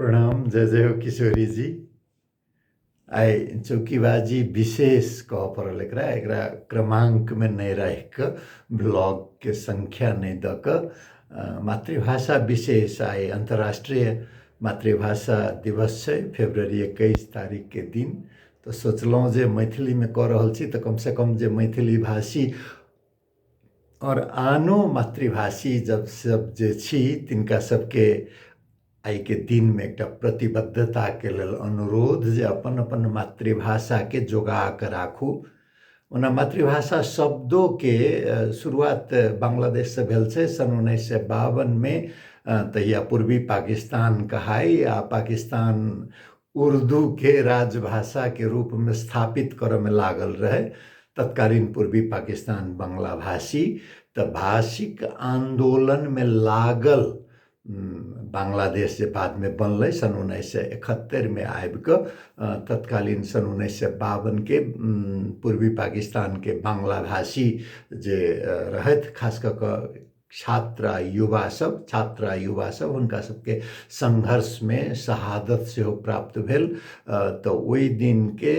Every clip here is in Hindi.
प्रणाम, जय जय हो किशोरी जी। आई चौकीबाजी विशेष कह पड़ल एकरा क्रमांक में नहीं रह क ब्लॉग के संख्या नहीं द क मातृभाषा विशेष आई अंतर्राष्ट्रीय मातृभाषा दिवस है फरवरी 21 तारीख के दिन। तो सोचलौं जे मैथिली में कह रहल छी तो कम से कम जे मैथिली भाषी और आनो मातृभाषी जब सब जे छी तिनका सबके आई के दिन में एक प्रतिबद्धता के लेल अनुरोध जे अपन अपन मातृभाषा के जोगा के राखू। ओना मातृभाषा शब्दों के शुरुआत बांग्लादेश से भेल छै सन 1952 में। तहिया पूर्वी पाकिस्तान कहाई आ पाकिस्तान उर्दू के राजभाषा के रूप में स्थापित करे में लागल रहे। तत्कालीन पूर्वी पाकिस्तान बांग्ला भाषी तो भाषिक आंदोलन में लागल बांग्लादेश जे बाद में बनल सन 1971 में आबि क तत्कालीन सन 1952 के पूर्वी पाकिस्तान के बांग्ला भाषी जे रहत खास क छात्र युवा सब उनका सबके संघर्ष में शहादत से हो प्राप्त भेल। तो वही दिन के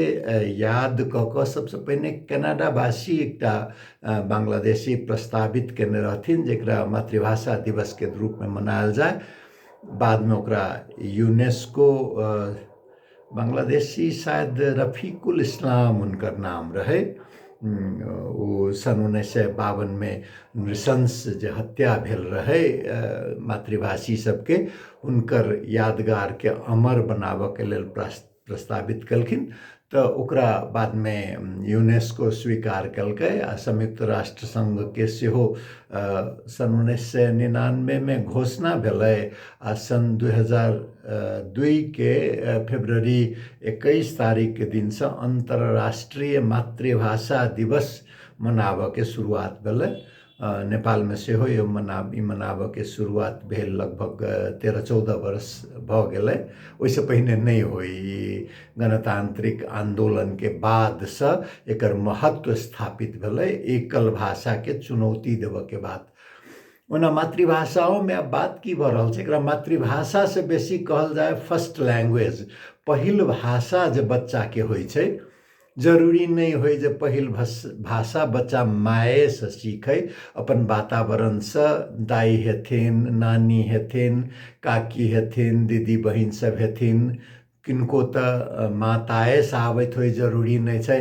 याद क सबसे पहले कनाडा भाषी एकटा बांग्लादेशी प्रस्तावित केने रहथिन जेकरा मातृभाषा दिवस के रूप में मनायल जाए। बाद में ओकरा यूनेस्को बांग्लादेशी शायद रफीकुल इस्लाम उनकर नाम रहे। वो सन 1952 में नृशंस जे हत्या भेल रहे मातृभाषी सबके उनकर यादगार के अमर बनाबऽ के लेल प्रस्तावित कलखिन। तो ओकरा बाद में यूनेस्को स्वीकार कलकै आ संयुक्त राष्ट्र संघ के सेहो सन 1999 में घोषणा भेलै आ सन 2002 के फरवरी 21 तारीख के दिन से अंतर्राष्ट्रीय मातृभाषा दिवस मनाबऽ के शुरुआत भेलै। नेपाल में सेहो यो मनाबऽ के शुरुआत भेल लगभग 13-14 वर्ष भ गेलै। ओइसे पहिने नहीं होई गणतांत्रिक आंदोलन के बाद से एकर महत्व स्थापित भेलै एकल भाषा के चुनौती देबऽ के बाद। ओना मातृभाषाओं में अब बात की भ रहल छै एकरा मातृभाषा से बेसी कहल जाए फर्स्ट लैंग्वेज पहिल भाषा जे बच्चा के होई छै। जरूरी नहीं होई जे पहिल भाषा बच्चा माए से सीखे अपन वातावरण से दाई हेथिन नानी हेथिन काकी हेथिन दीदी बहिन सब हेथिन किनको तो माताए से आबैत होई जरूरी नहीं छै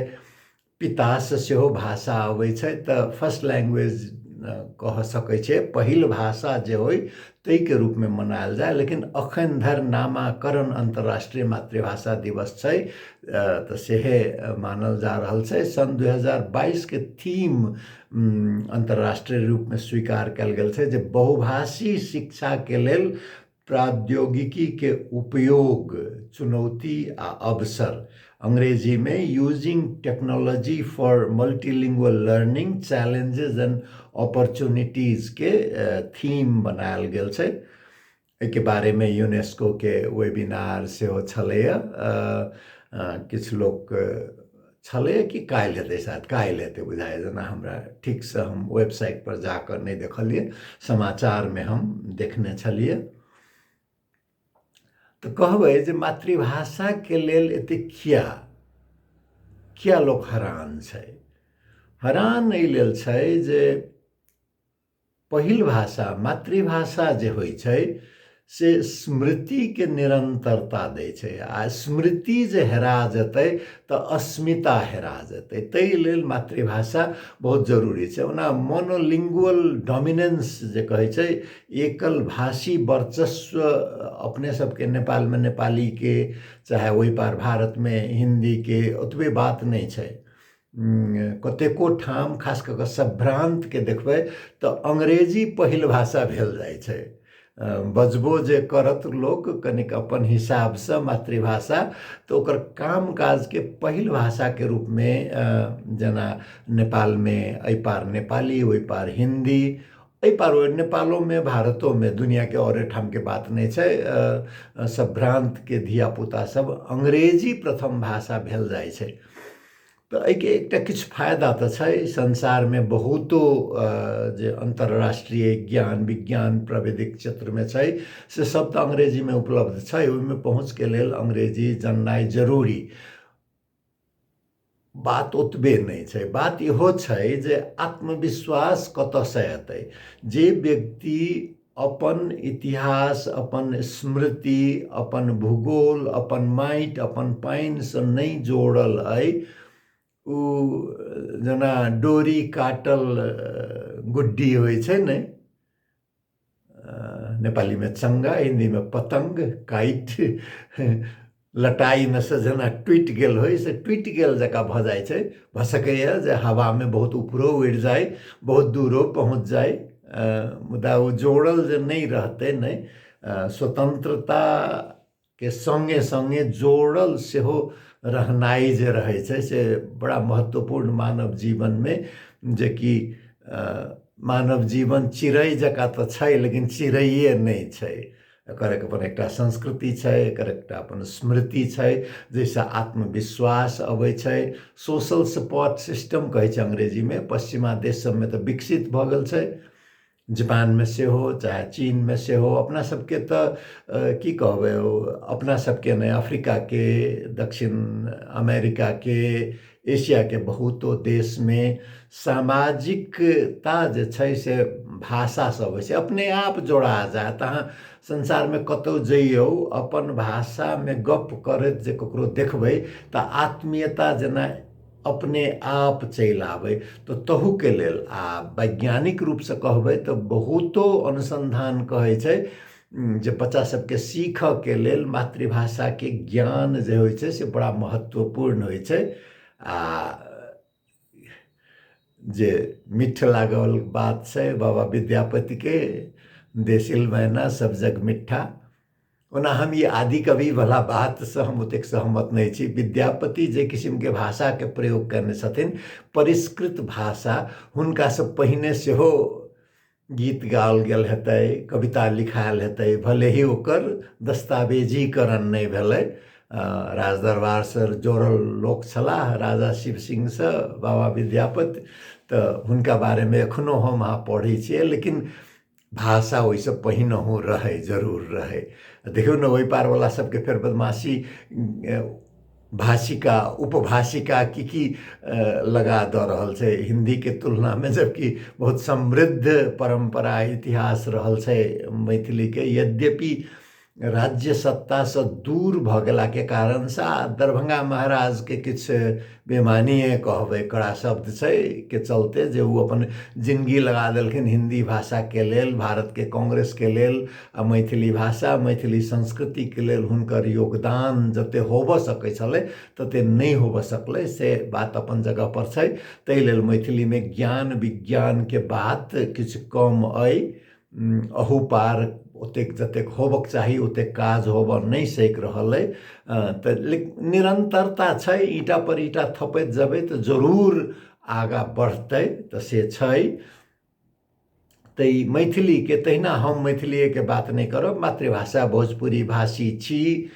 पिता से सेहो भाषा आबै छै। तो फर्स्ट लैंग्वेज कह सकै छै पहिल भाषा जे होई तै के रूप में मनायल जाए। लेकिन अखन धर नामाकरण अंतर्राष्ट्रीय मातृभाषा दिवस छै तो सेहे मानल जा रहल छै। सन 2022 के थीम अंतर्राष्ट्रीय रूप में स्वीकार कल गेल छै जे बहुभाषी शिक्षा के लेल प्रौद्योगिकी के उपयोग चुनौती आ अवसर अंग्रेजी में using technology for multilingual learning challenges and opportunities के थीम बनायल गेल छै। एके बारे में यूनेस्को के वेबिनार सेहो छलैया किछु लोग छलै कि काल्हि हेतै शायद काल्हि हेतै बुझाय जेना हमरा ठीक से हम वेबसाइट पर जाकर नहीं देखलिए समाचार में हम देखने छलिए। तो कहबै जे मातृभाषा के लेल एते किया लोग हैरान छै। हैरान एहि लेल छै जे पहिल भाषा मातृभाषा जे होई छै से स्मृति के निरंतरता दै छै आ स्मृति जे हेरा जेतै तो अस्मिता हेरा जेतै। तै लेल मातृभाषा बहुत जरूरी छै। ओना मोनोलिंगुअल डोमिनेंस जे कहै छै एकल भाषी वर्चस्व अपने सबके नेपाल में नेपाली के चाहे वही पार भारत में हिंदी के ओतबे बात नहीं छै। कतेको ठाम खास कऽ सभ्रांत के देखबै तो अंग्रेजी पहिल भाषा भेल जाय छै। बजबो जे करत लोग कनिक अपन हिसाब से मातृभाषा तो ओकर काम काज के पहिल भाषा के रूप में जना नेपाल में एहि पार नेपाली ओहि पार हिंदी एहि पार नेपालों में भारतों में दुनिया के और ठाम के बात नहीं छै। सभ्रांत के धिया पुता सब अंग्रेजी प्रथम भाषा भेल जाय छै। तो एहिके एकटा किछु फायदा तऽ छै, संसारमे बहुतो जे अन्तर्राष्ट्रीय ज्ञान विज्ञान प्राविधिक क्षेत्रमे छै से सब तऽ अंग्रेजीमे उपलब्ध छै। ओहिमे पहुँचके लेल अंग्रेजी जाननाइ जरूरी। बात ओतबे नहीं छै, बात इहो छै जे आत्मविश्वास कतऽसँ एतै। जे व्यक्ति अपन इतिहास अपन स्मृति अपन भूगोल अपन माटि अपन पानिसँ नहीं जोड़ल अइ, उ जेना डोरी काटल गुड्डी होइ छै ने, नेपाली में चंगा हिंदी में पतंग काइट लटाई में से जेना टूटि गेल होइ से टूटि गेल जकाँ भऽ जाइ छै। भऽ सकैए जे हवा में बहुत ऊपरो उड़ि जाए बहुत दूरो पहुँच जाए, मुदा ओ जोड़ल जे नहीं रहतै ने, स्वतंत्रता के संगे संगे जोड़ल सेहो रहनाइ जे रहै छै से बड़ा महत्वपूर्ण मानव जीवन में। जे कि मानव जीवन चिड़ै जकाँ तऽ छै लेकिन चिड़ैए नहीं छै। एकर अपन एकटा संस्कृति छै, एकर एकटा अपन स्मृति छै, जैसे आत्मविश्वास अबै छै। सोशल सपोर्ट सिस्टम कहै छै अंग्रेजी में, पश्चिमा देश सब में तऽ विकसित भऽ गेल छै, जापान में से हो चाहे चीन में से हो। अपना सबके तो की कहबै, अपना सबके नहीं, अफ्रीका के दक्षिण अमेरिका के एशिया के बहुतो देश में सामाजिकता जे छै से भाषा सब होइ छै अपने आप जोड़ा जाए। अहाँ संसार में कतौ जइयौ अपन भाषा में गप करैत जे ककरो देखबै तऽ आत्मीयता जेना अपने आप चलि आबै। तो तहू के लेल आ वैज्ञानिक रूप से कहबै तो बहुतो अनुसंधान कहै छै जे बच्चा सबके सीखऽ के लेल मातृभाषा के ज्ञान जे होइ छै से बड़ा महत्वपूर्ण होइ छै। आ जे मीठ लागल बात छै बाबा विद्यापति के, देसिल मैना सब जग मिठा। ओना हम ये आदि कवि वाला बात से हम ओतेक सहमत नहीं छी। विद्यापति जे किस्म के भाषा के प्रयोग करने छथिन, परिष्कृत भाषा, हुनका से पहिने सेहो गीत गाओल गेल हेतै, कविता लिखायल हेतै, भले ही ओकर दस्तावेजीकरण नहीं भेलै। राजदरबार से जोड़ल लोक छलाह राजा शिव सिंह से बाबा विद्यापति, तो हुनका बारे में एखनो हम अहाँ पढ़ै छियै, लेकिन भाषा वैसे पहिनहु रहे जरूर रहे। देखियो न ओहि पार वाला सबके फिर बदमाशी भाषिका उपभाषिका की लगा दऽ रहल छै हिंदी के तुलना में, जबकि बहुत समृद्ध परंपरा इतिहास रहल छै मैथिली के। यद्यपि राज्य सत्ता से दूर भऽ गेला के कारण से दरभंगा महाराज के किछु बेमानिए कहबै कड़ा शब्द छै के चलते जे वो अपन जिंदगी लगा देलखिन हिंदी भाषा के लेल, भारत के कांग्रेस के लेल। आ मैथिली भाषा मैथिली संस्कृति के लेल हुनकर योगदान जते होबऽ सकै छलै तते नहीं होबऽ सकलै, से बात अपन जगह पर छै। ताहि लेल मैथिली में ज्ञान विज्ञान के बात किछु कम अइ, अहू पार ओतेक जतेक होबक चाही ओतेक काज होबऽ नहीं सक रहल अइ। तऽ निरंतरता छै, ईटा पर ईटा थपैत जेबै तऽ जरूर आगा बढ़तै, तऽ से छै। तो ई मैथिली के तहिना हम मैथिलीए के बात नहीं करब, मातृभाषा भोजपुरी भाषी छी।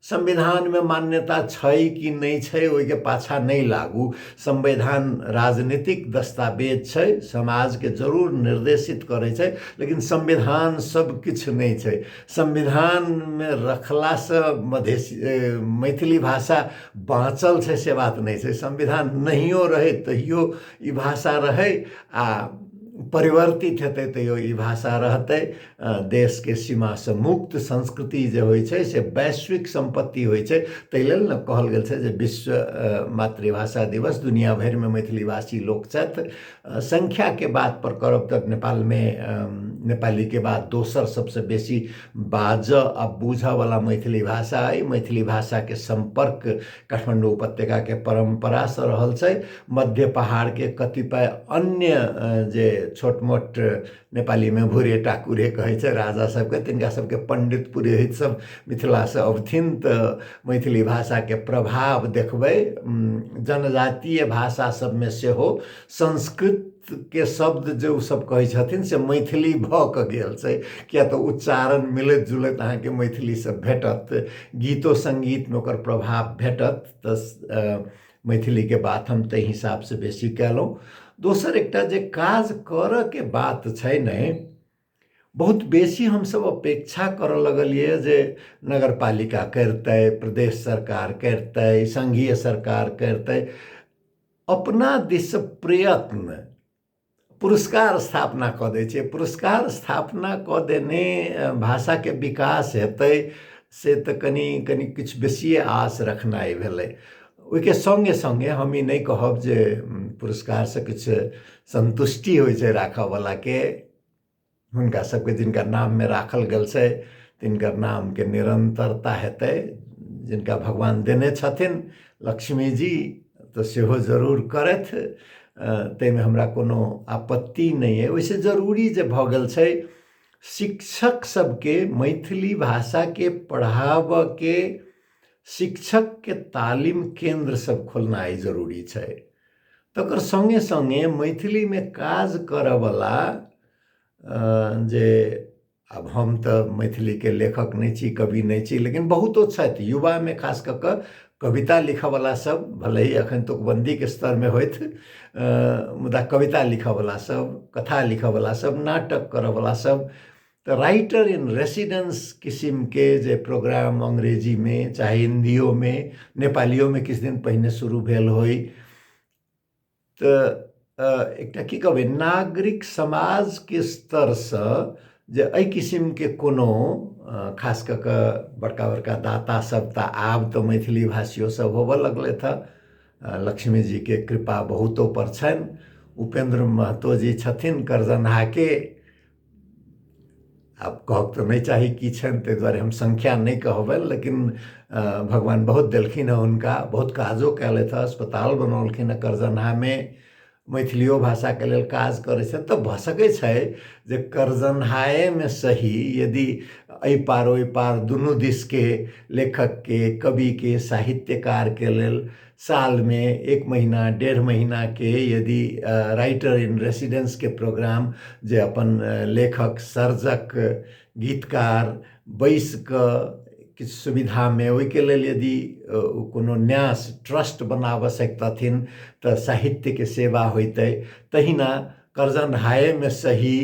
संविधान में मान्यता छै कि नहीं छै ओहि के पाछा नहीं लागू। संविधान राजनीतिक दस्तावेज छै, समाज के जरूर निर्देशित करे छै, लेकिन संविधान सब किछ नहीं छै। संविधान में रखला से मैथिली भाषा बाँचल छै से बात नहीं छै। संविधान नहियो रहे तहियो ई भाषा रहे, आ परिवर्तित हेतै तैयो ई भाषा रहतै। देश के सीमा से मुक्त संस्कृति जे होइ छै से वैश्विक संपत्ति होइ छै। ताहि लेल ने कहल गेल छै जे विश्व मातृभाषा दिवस, दुनिया भर में मैथिली भाषी लोक छथि। संख्या के बात पर करब तऽ नेपाल में नेपाली के बाद दोसर सबसे बेसी बाजऽ आ बूझऽ वाला मैथिली भाषा अइ। मैथिली भाषा के संपर्क काठमांडू उपत्यका के परंपरा से रहल छै। मध्य पहाड़ के कतिपय अन्य जे छोट मोट नेपाली में भूरे टाकुरे कहै छै राजा सबके, तिनका सबके पंडित पुरोहित सब मिथिला से अबथिन तऽ मैथिली भाषा के प्रभाव देखबै। जनजातीय भाषा सब में सेहो संस्कृत के शब्द जो सब कहै छथिन से मैथिली भऽ कऽ गेल छै, किया तऽ उच्चारण मिलैत जुलैत अहाँके मैथिली से भेटत, गीतो संगीत में ओकर प्रभाव भेटत। तऽ मैथिली के बात हम ताहि हिसाब से बेसी कयलहुँ। दोसर एकटा जे काज करऽ के बात छै ने, बहुत बेसी हमसब अपेक्षा करऽ लगलिए जे नगरपालिका करतै, प्रदेश सरकार करतै, संघीय सरकार करतै। अपना दिस प्रयत्न पुरस्कार स्थापना कऽ दै छै। पुरस्कार स्थापना कऽ देने भाषाके विकास हेतै से तऽ कनि किछु बेसिए आस रखनाइ भेलै। ओहिके संगे संगे हम ई नहि कहब जे पुरस्कारसँ किछु संतुष्टि होइ छै राखऽवलाके। हुनका सबके जिनका नाममे राखल गेल छै तिनकर नामके निरंतरता हेतै। जिनका भगवान देने छथिन लक्ष्मी जी तऽ सेहो जरूर करथि, ताहिमे हमरा कोनो आपत्ति नहीं है। वैसे जरूरी जे भऽ गेल छै शिक्षक सबके मैथिली भाषाके पढ़ाबऽके शिक्षकके तालीम केंद्र सब खोलनाइ जरूरी छै। तकर संगे संगे मैथिलीमे काज करऽवला जे अब हम तऽ मैथिलीके लेखक नहीं छी, कवि नहीं छी, लेकिन बहुतो छथि युवामे खास कऽ कऽ कविता लिखऽवला सब, भले ही अखन तुकबंदीके स्तरमे होथि, मुदा कविता लिखऽवला सब, कथा लिखऽवला सब, नाटक करऽवला सब, तऽ राइटर इन रेसिडेंस किस्म के जे प्रोग्राम अंग्रेजी में चाहे हिंदियों में नेपालियों में किछु दिन पहिने शुरू भेल होइ, तऽ एकटा की कहबै नागरिक समाज के स्तर से जे एहि किस्म के कोनो खास कऽ कऽ बड़का बड़का दाता सब तऽ आब तऽ मैथिली भाषियों सब होबऽ लगलै था। लक्ष्मी जी के कृपा बहुतो पर छनि। उपेंद्र महतो जी छथिन करजन्हा के, आब कहब तऽ नहीं चाही की छनि, ताहि दुआरे हम संख्या नहीं कहबनि, लेकिन भगवान बहुत देलखिन हँ हुनका, बहुत काजो कयलथि हँ, अस्पताल बनौलखिन हँ करजन्हामे, मैथिलियो भाषाके लेल काज करै छथि। तऽ भऽ सकै छै जे करजन्हाएमे सही यदि एहि पार ओहि पार दुनू दिसके लेखकके, कविके, साहित्यकारके लेल साल में 1 महीना 1.5 महीना के यदि राइटर इन रेसिडेंस के प्रोग्राम जे अपन लेखक, सर्जक, गीतकार बैस कऽ किछु सुविधा में ओहिके लेल यदि कोनो न्यास ट्रस्ट बनाबऽ सकतथिन तऽ साहित्य के सेवा होइतै। तहिना करजन्हाए में सही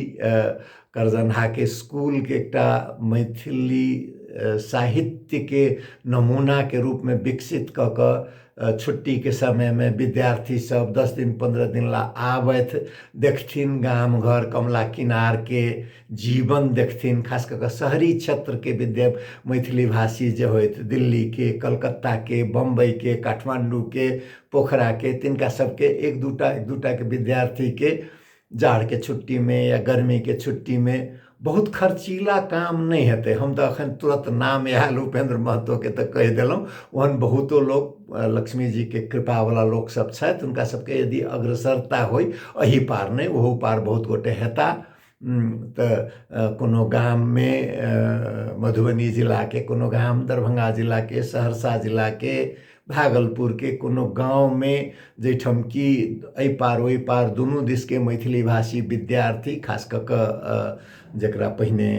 करजन्हा के स्कूल के एकटा मैथिली साहित्य के नमूना के रूप में विकसित कऽ कऽ छुट्टी के समय में विद्यार्थी सब 10 दिन 15 दिन ला आबैथ, देखथिन गाम घर कमला किनार के जीवन देखथिन, खास कऽ कऽ शहरी क्षेत्र के विद्या मैथिली भाषी जे होइत दिल्ली के, कलकत्ता के, बम्बई के, काठमांडू के, पोखरा के, तिनका सबके एक दूटा के विद्यार्थी के जाड़ के छुट्टी में या गर्मी के छुट्टी में बहुत खर्चीला काम नहीं हेतै। हम तो अखन तुरंत नाम आयल उपेंद्र महतो के तो कह दिलौं, ओहन बहुतो लोग लक्ष्मी जी के कृपा वाला लोग सब छथि, उनका सबके यदि अग्रसरता होई एही पार नहीं ओहो पार बहुत गोटे हेता। तऽ कोनो गाम में मधुबनी जिला के कोनो गाम, दरभंगा जिला के, सहरसा जिला के, भागलपुर के कोनो गांव में जैठम कि एहि पार ओहि पार दुनू दिस के मैथिली भाषी विद्यार्थी, खास कऽ कऽ जकरा पहिने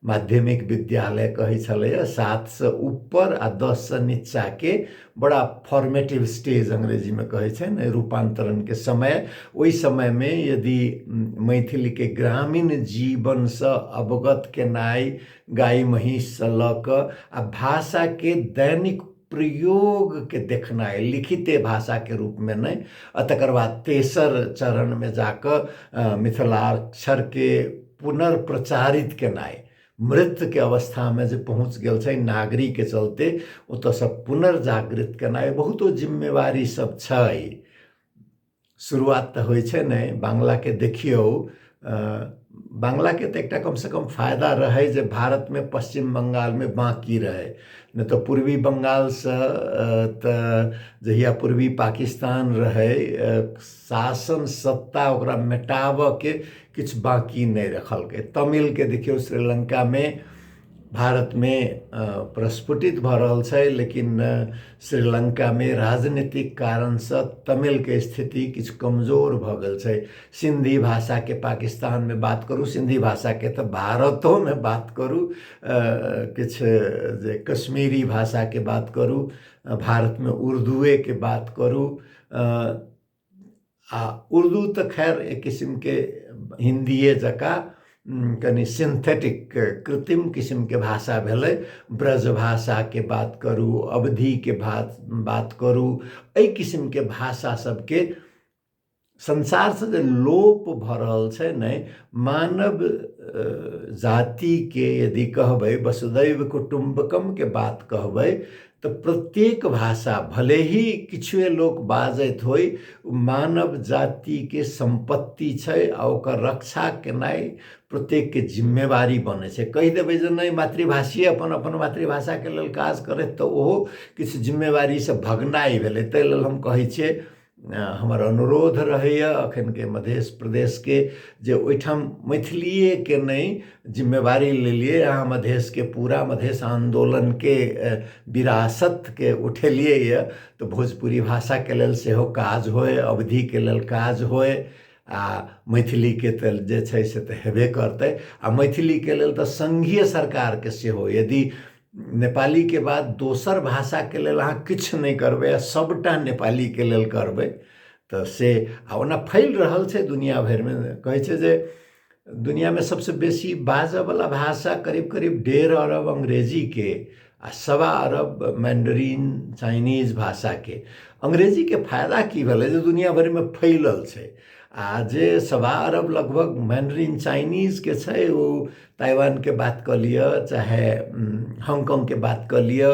माध्यमिक विद्यालय कहै छलैया, 7 से ऊपर आ 10 से नीचा के बड़ा फॉर्मेटिव स्टेज अंग्रेजी में कहै छै ने, रूपांतरण के समय, ओहि समय में यदि मैथिली के ग्रामीण जीवन से अवगत केनाइ, गाय महीष से लऽ कऽ आ भाषा के दैनिक प्रयोग के देखनाइ, लिखिते भाषा के रूप में नहीं, आ तकर बाद तेसर चरण में जाकर मिथिलाक्षर के पुनर्प्रचारित केनाइ, मृत के अवस्था में जे पहुँच गेल छै नागरी के चलते ओतऽ से पुनर्जागृत केनाइ बहुतो जिम्मेवारी सब छै। शुरुआत तऽ होइ छै ने, बांग्ला के देखियौ, बांग्ला के तऽ एकटा कम से कम फायदा रहे जे भारत में पश्चिम बंगाल में बाकी रहे, नहीं तो पूर्वी बंगाल से तऽ जहिया पूर्वी पाकिस्तान रहे शासन सत्ता ओकरा मेटाबऽ के किछु बाकी नहीं रखलकै। तमिल के देखियौ श्रीलंका में भारत में प्रस्फुटित भ रहल छै, लेकिन श्रीलंका में राजनीतिक कारण से तमिल के स्थिति किछु कमजोर भ गेल छै। सिंधी भाषा के पाकिस्तान में बात करू, सिंधी भाषा के तो भारतों में बात करू, किछु जे कश्मीरी भाषा के बात करू, भारत में उर्दूए के बात करू, आ उर्दू तो खैर एक किस्म के हिंदीए जका कनी सिंथेटिक कृत्रिम किस्म के भाषा भेलै। ब्रज भाषा के बात करू, अवधी के बात करू, एहि किस्म के भाषा सबके संसार से जे लोप भ रहल छै ने, मानव जाति के यदि कहबै, वसुधैव कुटुम्बकम के बात कहबै, तो प्रत्येक भाषा भले ही किछुए लोग बाजैत होई, मानव जाति के संपत्ति छै आ ओकर रक्षा केनाई प्रत्येक के जिम्मेवारी बने छै। कहि देबै जे नहीं मातृभाषी अपन अपन मातृभाषा के लेल काज करे, तो ओहो किछु जिम्मेवारी से भगनाई भेलै। ताहि लेल हम कहै छियै, हमर अनुरोध रहैया अखन के मध्य प्रदेश के जे ओहिठाम मैथिलीए के नहीं जिम्मेवारी लेलिए, अहाँ मधेश के पूरा मधेश आंदोलन के विरासत के उठेलिए ये, तो भोजपुरी भाषा के लेल सेहो काज होए, अवधी के लेल काज होए, आ मैथिली के तो जे छै से तो हेबे करते। आ मैथिली के लेल तो संघीय सरकार के सेहो, यदि नेपाली के बाद दोसर भाषा के लेल अहाँ किछु नहीं करबै, सबटा नेपाली के लेल करबै, तो से ओना फैल रहल छै दुनिया भर में। कहै छै जे दुनिया में सबसे बेसी बाजै वाला भाषा करीब करीब 1.5 अरब अंग्रेजी के आ 1.25 अरब मैंडरीन चाइनीज भाषा के। अंग्रेजी के फायदा की भेलै जे दुनिया भर में फैलल छै, आ जे 1.25 अरब लगभग मैंडरीन चाइनीज के छै, वो ताइवान के बात कर लिया, चाहे हांगकांग के बात कर लिया,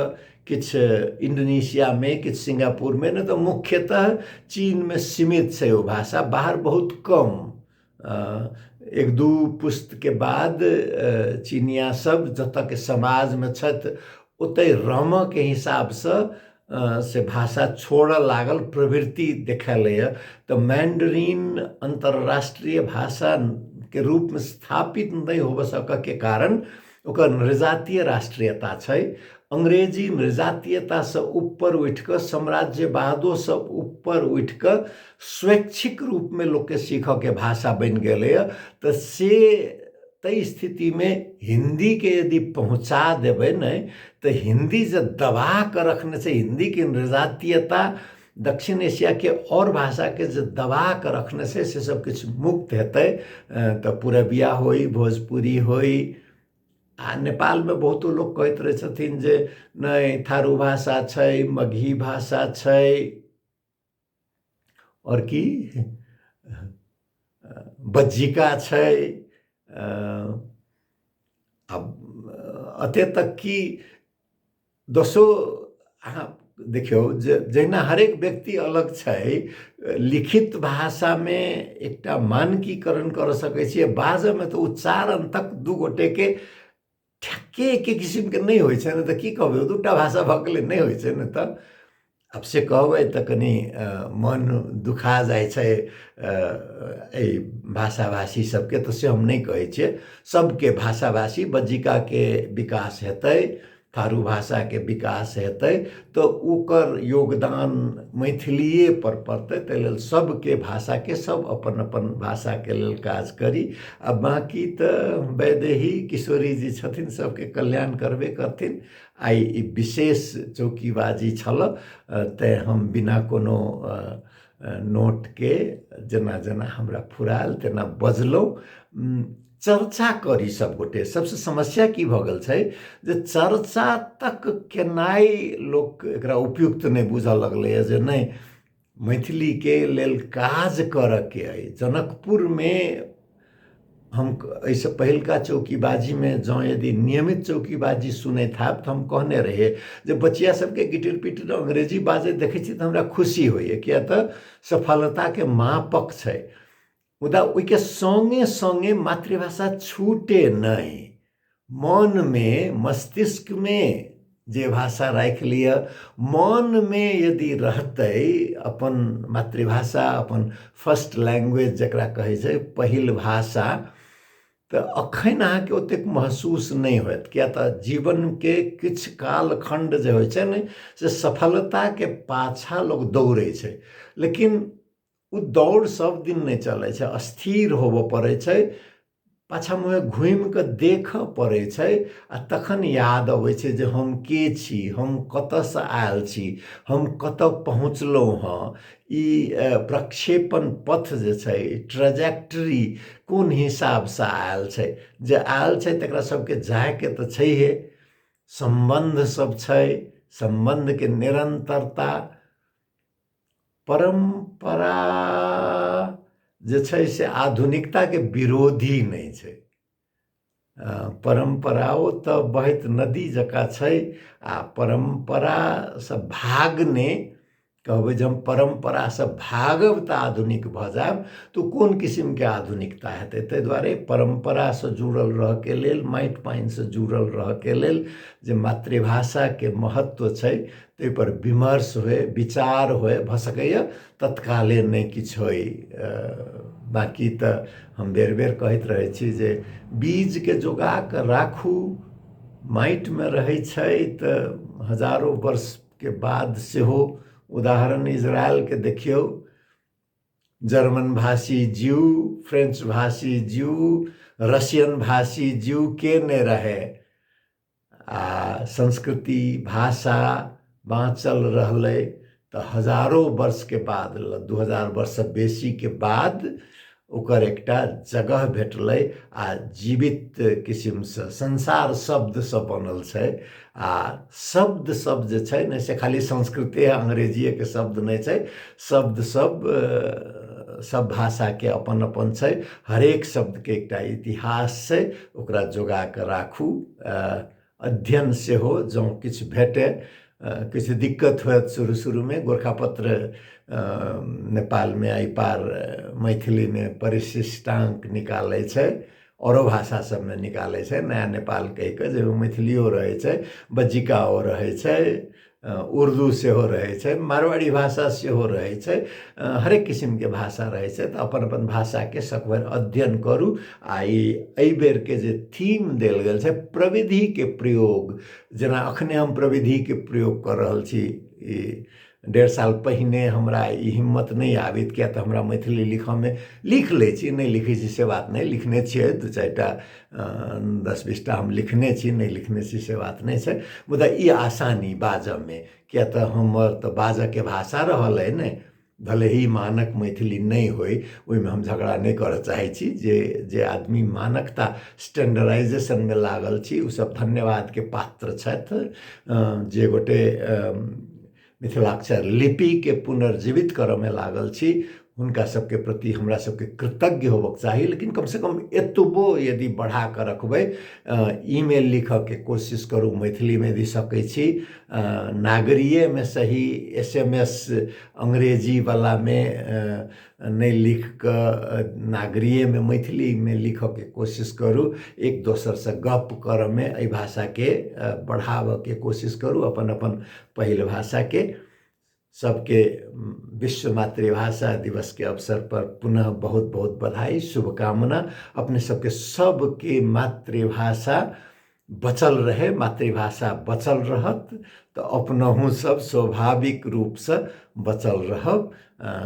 किछु इंडोनेशिया में, किछु सिंगापुर में, नहीं तो मुख्यतः चीन में सीमित छै वो भाषा, बाहर बहुत कम। 1-2 पुस्त के बाद चीनिया सब जतऽ के समाज में छथि, ओतै रम के हिसाब से भाषा छोड़ लागल, प्रवृत्ति देखेले। तो मैंडरीन अंतरराष्ट्रीय भाषा के रूप में स्थापित नहीं हो सक के कारण ओकर नृजातीय राष्ट्रीयता छै। अंग्रेजी नृजातीयता से ऊपर उठ कर, साम्राज्यवादों से ऊपर उठ कर स्वैच्छिक रूप में लोग के सीख के भाषा बन गए। तो से तई स्थिति में हिंदी के यदि पहुँचा देवे नहीं, तो हिंदी जो दबा कर रखने से, हिंदी की नृजातीयता दक्षिण एशिया के और भाषा के जो दबा कर रखने से सब कुछ मुक्त हेतै। तो पूरबिया होई, भोजपुरी होई, आ नेपाल में बहुतो लोग कहते रहे छथिन जे नहीं थारू भाषा छै, मगही भाषा छै, और की बज्जिका छै। अब अते तक कि दसो अहाँ देखियो जहिना हरेक व्यक्ति अलग छै, लिखित भाषा में एकटा मानकीकरण कर सकै छियै, बाजै में तो उच्चारण तक दू गोटे के ठ्याक्के एके किसिम के नहीं होइ छै न, तो की कहबै दूटा भाषा भऽ गेलै, नहीं होइ छै न। तो अब से कहबै तो कनी मन दुखा जाय छै एहि भाषाभाषी सबके, तो से हम नहीं कहै छियै। सबके भाषाभाषी बज्जिका के विकास हेतै, थारू भाषा के विकास हेतै, तो ओकर योगदान मैथिलीए पर पड़तै। ताहि लेल सबके भाषा के सब अपन अपन भाषा के लेल काज करी। अब बाकी तो वैदेही किशोरी जी छथिन, सबके कल्याण करबे करथिन। आई ई विशेष चौकीबाजी छल, तैं हम बिना कोनो नोट के जेना जेना हमरा फुराल तेना बजलहुँ। चर्चा करी सब गोटे। सबसे समस्या की भऽ गेल छै जे चर्चा तक केनाई लोक एकरा उपयुक्त नहीं बुझऽ लगलैए, जे नहीं मैथिली के लेल काज करऽ के अइ। जनकपुर में हम ऐसे पहिलका चौकीबाजी में जँ यदि नियमित चौकीबाजी सुनैत हैब, तो हम कहने रहिए जे बचिया सबके गिटिर पिटिर अंग्रेजी बाजैत देखै छी तो हमरा खुशी होइए, किया तऽ सफलता के मापक छै। मुदा ओइके संगे संगे मातृभाषा छूटे नहीं, मन में मस्तिष्क में जे भाषा राख लिया, मन में यदि रहतै अपन मातृभाषा, अपन फर्स्ट लैंग्वेज जकरा कहै छै, पहिल भाषा, तो अखन अहाँके ओतेक महसूस नहीं होत, किया तो जीवन के किछ कालखंड जे होइ छै ने से सफलता के पाछा लोग दौड़े छै, लेकिन उ दौड़ सब दिन नहीं चले छै, अस्थिर होबऽ पड़ै छै, पाछा मुँहे घूमि कऽ देखऽ पड़ै छै, आ तखन याद अबै छै जे हम के छी, हम कतऽसँ आयल छी, हम कतऽ पहुँचलहुँ हँ, ई प्रक्षेपण पथ जे छै, ट्रेजेक्टरी कोन हिसाबसँ आयल छै, जे आयल छै तकरा सबके जायके तऽ छैहे, संबंध सब छै, संबंध के निरंतरता, परंपरा जे छै से आधुनिकता के विरोधी नहीं छै। परंपराओं तऽ बहैत नदी जकाँ छै, आ परंपरासँ भागने कहबै जे हम परंपरासँ भागब तऽ आधुनिक भऽ जायब, तऽ कोन किसिमके आधुनिकता हेतै। ताहि दुआरे परंपरासँ जुड़ल रहऽके लेल, माटि पानिसँ जुड़ल रहऽके लेल जे मातृभाषाके महत्व छै ताहि पर विमर्श होय, विचार होय, भऽ सकैए तत्काले नहीं किछु होय। बाकी तऽ हम बेर बेर कहैत रहै छी जे बीज के जोगा कऽ राखू, माटिमे रहै छै तऽ हजारों वर्ष के बाद सेहो, उदाहरण इजरायल के देखियौ, जर्मन भाषी जीव, फ्रेंच भाषी जीव, रशियन भाषी जीव के ने रहे, आ संस्कृति भाषा बाँचल रहलै तऽ हजारों वर्ष के बाद, 2000 वर्ष से बेसी के बाद ओकर एकटा जगह भेटलै, आ जीवित किसिमसँ संसार शब्दसँ बनल छै, आ शब्द सब जे छै ने से खाली संस्कृते अंग्रेजिएके शब्द नहीं छै, शब्द सब भाषाके अपन अपन छै, हरेक शब्दके एकटा इतिहास छै, ओकरा जोगा कऽ राखू। अध्ययन सेहो जँ किछु भेटै, किछु दिक्कत होयत शुरू शुरूमे, गोरखापत्र नेपालमे एहि पार मैथिलीमे परिशिष्टांक निकालै छै, औरो भाषा सबमे निकालै छै, नया नेपाल कहि कऽ, जाहिमे मैथिलियो रहै छै, बज्जिकाओ रहै छै, उर्दू सेहो रहै छै, मारवाड़ी भाषा सेहो रहै छै, हरेक किसिमके भाषा रहै छै, तऽ अपन अपन भाषाके सकभर अध्ययन करू। आ एहि बेरके जे थीम देल गेल छै प्रविधिके प्रयोग, जेना अखने हम प्रविधिके प्रयोग कर रहल छी, 1.5 साल पहिने हमरा ई हिम्मत नहीं आबित, किया तऽ हमरा मैथिली लिखऽमे, लिख लै छी, नहीं लिखै छी से बात नहीं, लिखने छियै 2-4 टा 10-20 टा हम लिखने छी, नहीं लिखने छी से बात नहीं छै, मुदा ई आसानी बाजऽमे, किया तऽ हमर तऽ बाजऽके भाषा रहल अइ ने, भले ही मानक मैथिली नहीं होय, ओहिमे हम झगड़ा नहीं करऽ चाहै छी, जे आदमी मानकता स्टैंडर्डाइजेशनमे लागल छी, ओ सब धन्यवादके पात्र छथि। जे गोटे मिथिलाक्षर लिपिके पुनर्जीवित करऽमे लागल छी, हुनका सबके प्रति हमरा सबके कृतज्ञ होबक चाही, लेकिन कम से कम एतबो यदि बढ़ा कऽ रखबै, ईमेल लिखऽके कोशिश करू मैथिलीमे यदि सकै छी, नागरीयेमे सही, SMS अंग्रेजीवलामे नहीं लिख कऽ नागरीयेमे मैथिलीमे लिखऽके कोशिश करू, एक दोसरसँ गप करऽमे एहि भाषाके बढ़ाबऽके कोशिश करू, अपन अपन पहिल भाषाके। सबके विश्व मातृभाषा दिवस के अवसर पर पुनः बहुत बहुत बधाई, शुभकामना। अपने सबके सबके मातृभाषा बचल रहे, मातृभाषा बचल रहत तऽ अपनहु सब स्वाभाविक रूपसँ बचल रहब,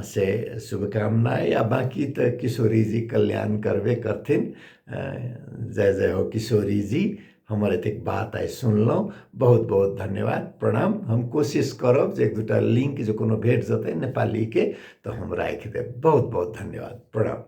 से शुभकामना। या बाकी तऽ किशोरी जी कल्याण करबे करथिन। जय जय हो किशोरी जी, हमर एतेक बात आइ सुनलहुँ, बहुत बहुत धन्यवाद, प्रणाम। हम कोशिश करब जे 1-2 टा लिंक जे कोनो भेट जेतै नेपालीके तऽ हम राखि देब। बहुत बहुत धन्यवाद, प्रणाम।